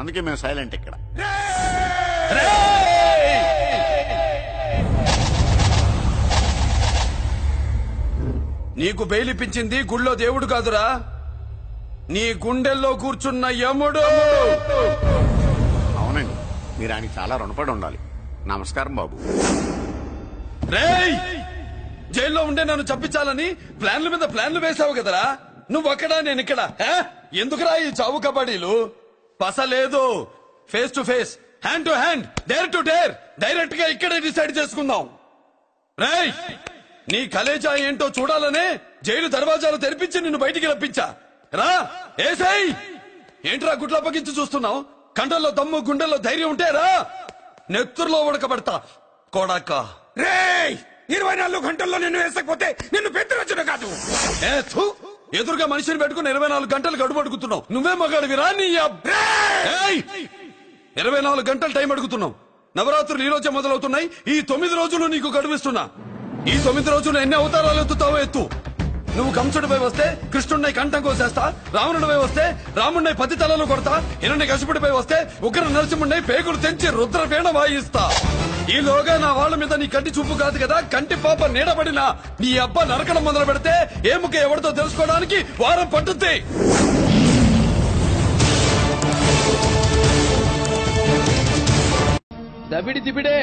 అందుకే మేము సైలెంట్ ఇక్కడ. నీకు బెయిలిపించింది గుళ్ళో దేవుడు కాదురా, నీ గుండెల్లో కూర్చున్న యముడు. అవునండి, మీరు ఆయనకి చాలా రుణపడి ఉండాలి. నమస్కారం బాబు. రేయ్, జైల్లో ఉండే నన్ను చంపించాలని ప్లాన్ల మీద ప్లాన్లు వేసావు కదరా. నువ్వక్కడా నేనిక్కడ. ఎందుకురా ఈ చావు కబడ్డీలు? పసలేదు. Face to face, hand to hand, dare to dare, direct గా ఇక్కడే డిసైడ్ చేసుకుందాం. రేయ్, నీ కలేజా ఏంటో చూడాలనే జైలు దర్వాజాలు తెరిపించి నిన్ను బయటికి రప్పించా. రా ఏసై. ఏంట్రా గుడ్ల పగించి చూస్తున్నావు? కండల్లో దమ్ము, గుండెల్లో ధైర్యం ఉంటే రా, నెత్తురులో ఉడకబడతా కొడాక. రేయ్, 24 గంటల్లో నిన్ను వేసకపోతే నిన్ను పెద్దరొచ్చును కాదు. ఎదురుగా మనిషిని పెట్టుకుని 24 గంటలు గడువు అడుగుతున్నావు. నువ్వే మగాడివిరా నీ 24 గంటలు టైం అడుగుతున్నావు. నవరాత్రులు ఈ రోజే మొదలవుతున్నాయి. ఈ 9 రోజులు నీకు గడువిస్తున్నా. ఈ 9 రోజులు ఎన్ని అవతారాలు ఎత్తుతావో ఎత్తు. నువ్వు కంసుడిపై వస్తే కృష్ణుడిని కంఠం కోసేస్తా, రావణుడిపై వస్తే రాముడిని 10 తలలు కొడతా, హిరణ్యకశిపుడిపై వస్తే ఉగ్ర నరసింహుడిని పేగులు తెంచి రుద్రవీణ వాయిస్తా. ఈలోగా నా వాళ్ళ మీద నీ కంటి చూపు కాదు కదా, కంటి పాప నీడబడినా నీ అబ్బ నరకడం మొదలు పెడితే ఏముక ఎవరితో తెలుసుకోవడానికి వారం పట్టుద్ది. దబిడి దిబిడే